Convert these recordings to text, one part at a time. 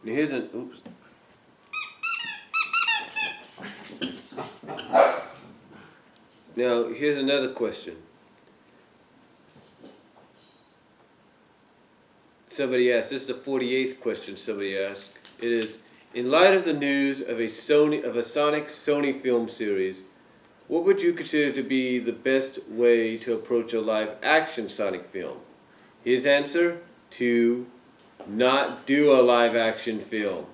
Now here's an oops. Now here's another question. Somebody asked. This is the 48th question. Somebody asked. It is, in light of the news of a Sonic Sony film series, what would you consider to be the best way to approach a live-action Sonic film? His answer: to not do a live-action film.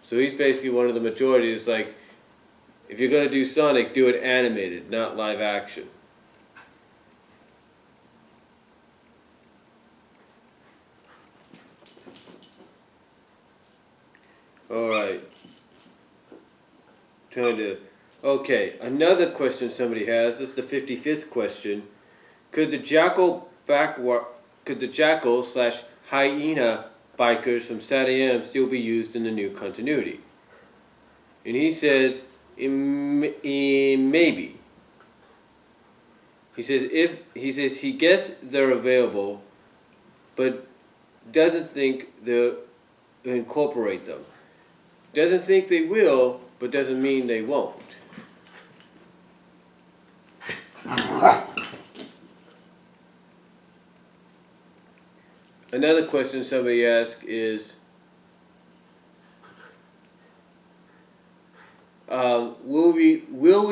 So he's basically one of the majority. It's like, if you're going to do Sonic, do it animated, not live-action. Alright. Okay, another question somebody has. This is the 55th question. Could the jackal/hyena bikers from SatAM still be used in the new continuity? And he says, maybe. He says he guessed they're available, but doesn't think they'll incorporate them. Doesn't think they will, but doesn't mean they won't. Another question somebody asked is, will we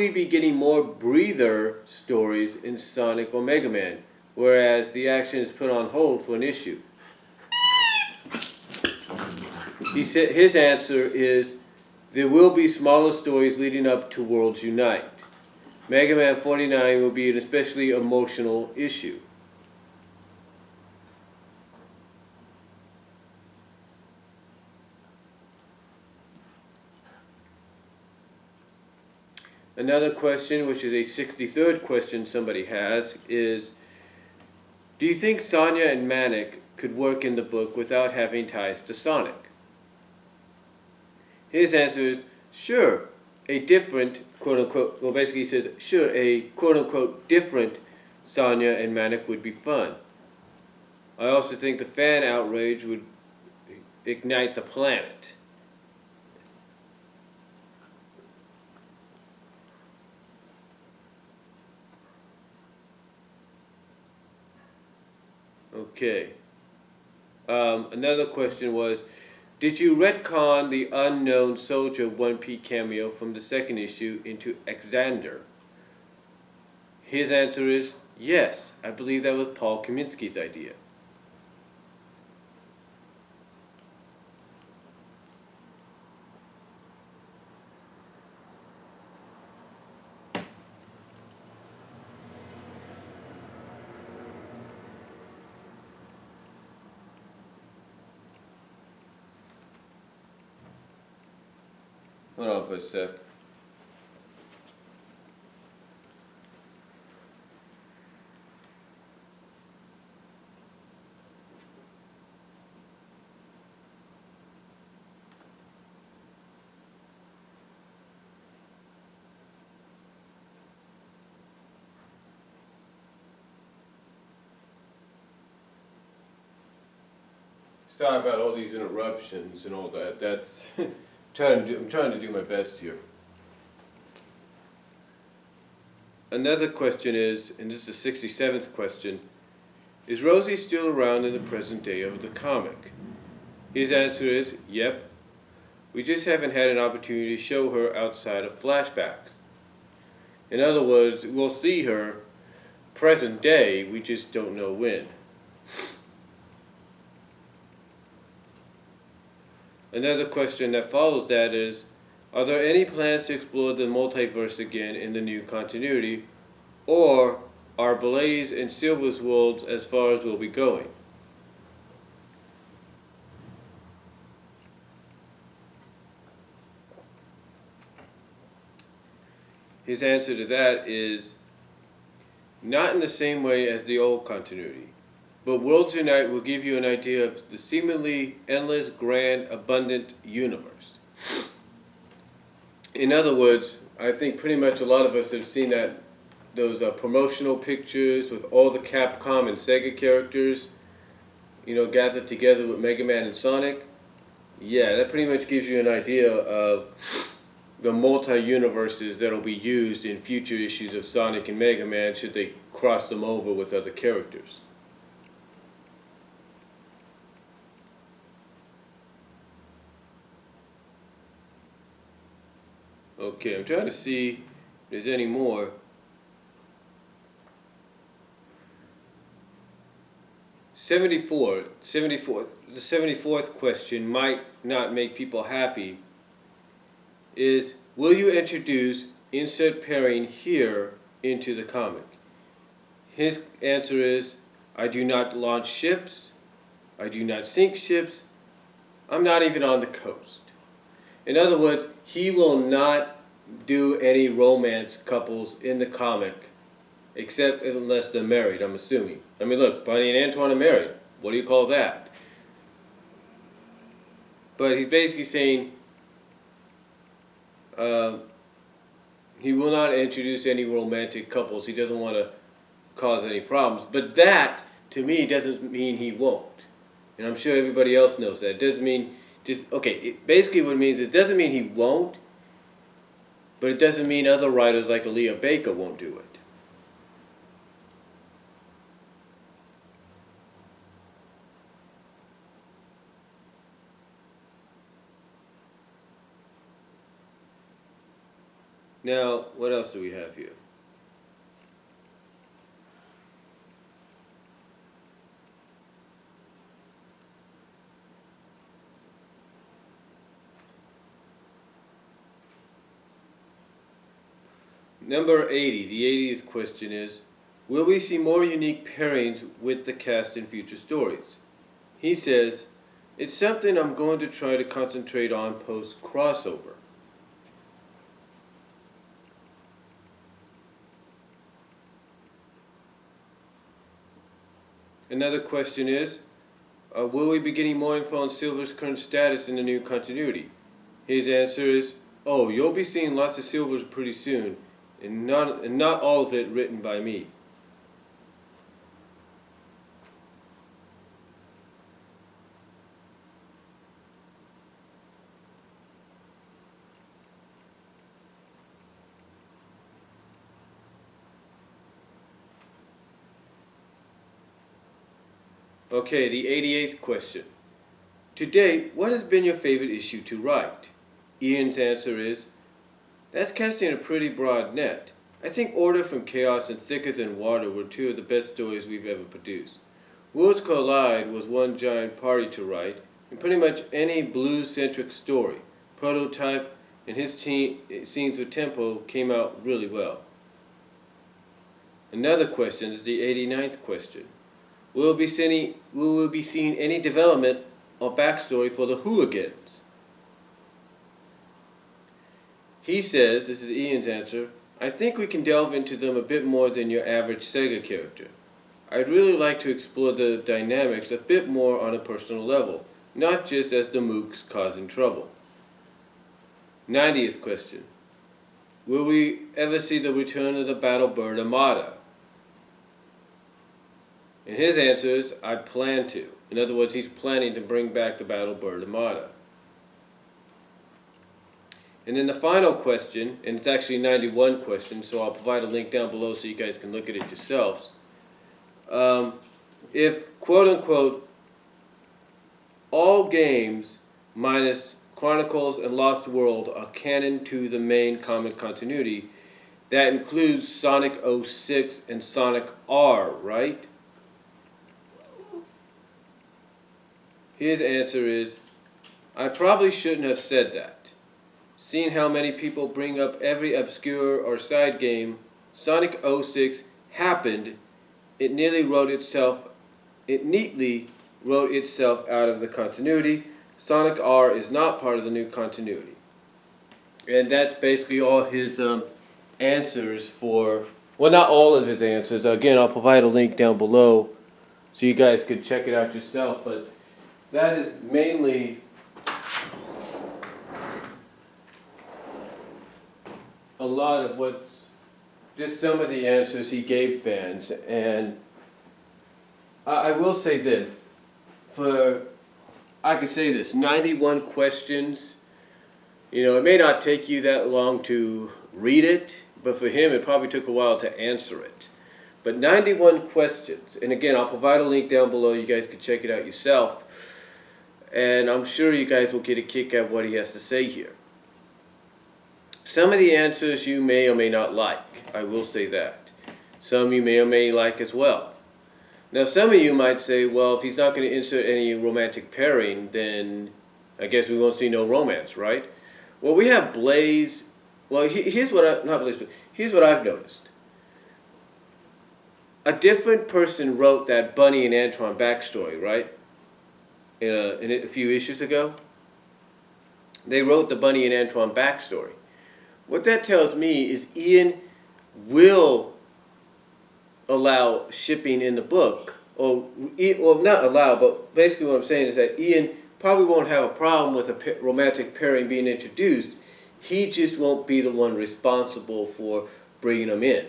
be getting more breather stories in Sonic or Mega Man, whereas the action is put on hold for an issue? He said his answer is, there will be smaller stories leading up to Worlds Unite. Mega Man 49 will be an especially emotional issue. Another question, which is a 63rd question somebody has, is, do you think Sonya and Manic could work in the book without having ties to Sonic? His answer is, sure, a different, quote-unquote, well basically he says, sure, a quote-unquote different Sonya and Manic would be fun. I also think the fan outrage would ignite the planet. Okay. Another question was, did you retcon the unknown soldier 1P cameo from the second issue into Xander? His answer is, yes. I believe that was Paul Kaminsky's idea. Hold on for a sec. Sorry about all these interruptions and all that. That's I'm trying to do my best here. Another question is, and this is the 67th question, is Rosie still around in the present day of the comic? His answer is, yep. We just haven't had an opportunity to show her outside of flashbacks. In other words, we'll see her present day, we just don't know when. Another question that follows that is, are there any plans to explore the multiverse again in the new continuity, or are Blaze and Silver's worlds as far as we'll be going? His answer to that is, not in the same way as the old continuity, but Worlds Unite will give you an idea of the seemingly endless, grand, abundant universe. In other words, I think pretty much a lot of us have seen those promotional pictures with all the Capcom and Sega characters, gathered together with Mega Man and Sonic. Yeah, that pretty much gives you an idea of the multi-universes that'll be used in future issues of Sonic and Mega Man should they cross them over with other characters. Okay, I'm trying to see if there's any more. The 74th question might not make people happy is, will you introduce insert pairing here into the comic? His answer is, I do not launch ships, I do not sink ships, I'm not even on the coast. In other words, he will not do any romance couples in the comic, except unless they're married, I'm assuming. I mean, look, Bonnie and Antoine are married. What do you call that? But he's basically saying uh, he will not introduce any romantic couples. He doesn't want to cause any problems. But that, to me, doesn't mean he won't. And I'm sure everybody else knows that. It doesn't mean just, okay, basically what it means, it doesn't mean he won't, but it doesn't mean other writers like Aaliyah Baker won't do it. Now, what else do we have here? Number 80, the 80th question is, will we see more unique pairings with the cast in future stories? He says, it's something I'm going to try to concentrate on post-crossover. Another question is, will we be getting more info on Silver's current status in the new continuity? His answer is, oh, you'll be seeing lots of Silvers pretty soon, and not all of it written by me. Okay, the 88th question. To date, what has been your favorite issue to write? Ian's answer is, that's casting a pretty broad net. I think Order from Chaos and Thicker Than Water were two of the best stories we've ever produced. Worlds Collide was one giant party to write, and pretty much any blues-centric story, Prototype, and his scenes with Tempo came out really well. Another question is the 89th question. Will we be seeing any development or backstory for the Hooligans? He says, this is Ian's answer, I think we can delve into them a bit more than your average Sega character. I'd really like to explore the dynamics a bit more on a personal level, not just as the mooks causing trouble. 90th question. Will we ever see the return of the Battlebird Armada? And his answer is, I plan to. In other words, he's planning to bring back the Battlebird Armada. And then the final question, and it's actually 91 questions, so I'll provide a link down below so you guys can look at it yourselves. If, quote-unquote, all games minus Chronicles and Lost World are canon to the main comic continuity, that includes Sonic 06 and Sonic R, right? His answer is, I probably shouldn't have said that. Seeing how many people bring up every obscure or side game, Sonic 06 happened, it neatly wrote itself out of the continuity. Sonic R is not part of the new continuity. And that's basically all his answers for, well, not all of his answers. Again, I'll provide a link down below so you guys could check it out yourself, but that is mainly a lot of what's, just some of the answers he gave fans. And I will say this, I could say this, 91 questions. You know, it may not take you that long to read it, but for him it probably took a while to answer it. But 91 questions, and again, I'll provide a link down below. You guys can check it out yourself. And I'm sure you guys will get a kick out of what he has to say here. Some of the answers you may or may not like. I will say that. Some you may or may like as well. Now some of you might say, well, if he's not going to insert any romantic pairing, then I guess we won't see no romance, right? Well, we have Blaze. Well, here's what here's what I've noticed. A different person wrote that Bunny and Antoine backstory, right? In a few issues ago. They wrote the Bunny and Antoine backstory. What that tells me is Ian will allow shipping in the book, or not allow, but basically what I'm saying is that Ian probably won't have a problem with a romantic pairing being introduced. He just won't be the one responsible for bringing them in.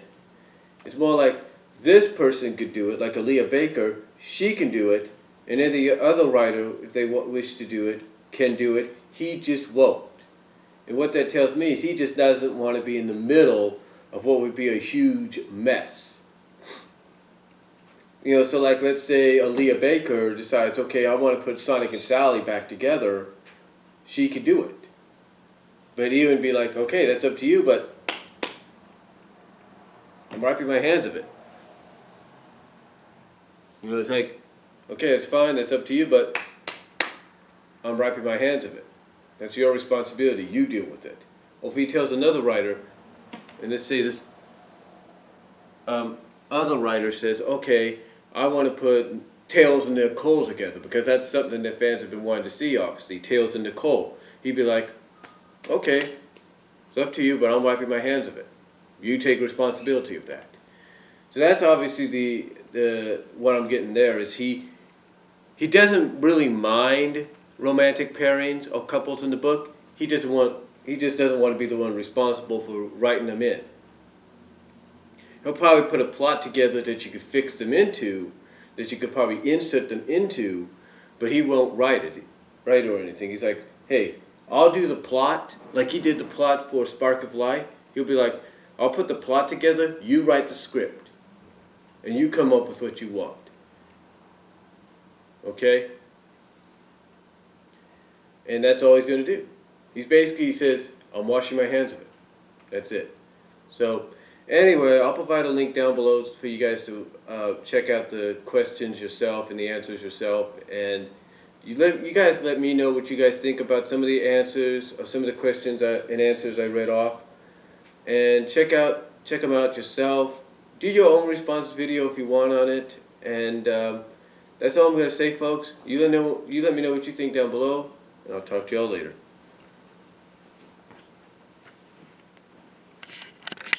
It's more like this person could do it, like Aaliyah Baker, she can do it, and then the other writer, if they wish to do it, can do it. He just won't. And what that tells me is he just doesn't want to be in the middle of what would be a huge mess. You know, so like let's say Aaliyah Baker decides, okay, I want to put Sonic and Sally back together. She could do it. But he would be like, okay, that's up to you, but I'm wiping my hands of it. You know, it's like, okay, it's fine, that's up to you, but I'm wiping my hands of it. That's your responsibility. You deal with it. Or if he tells another writer, and let's say this other writer says, okay, I want to put Tails and Nicole together because that's something that fans have been wanting to see, obviously, Tails and Nicole. He'd be like, okay, it's up to you, but I'm wiping my hands of it. You take responsibility of that. So that's obviously the what I'm getting there is he doesn't really mind romantic pairings or couples in the book. He just doesn't want to be the one responsible for writing them in. He'll probably put a plot together that you could fix them into, that you could probably insert them into, but he won't write it or anything. He's like, hey, I'll do the plot, like he did the plot for Spark of Life. He'll be like, I'll put the plot together, you write the script, and you come up with what you want. Okay? And that's all he's going to do. He says, I'm washing my hands of it. That's it. So, anyway, I'll provide a link down below for you guys to check out the questions yourself and the answers yourself. And you guys let me know what you guys think about some of the answers or some of the questions and answers I read off. And check them out yourself. Do your own response video if you want on it. And that's all I'm going to say, folks. You let me know what you think down below. And I'll talk to y'all later.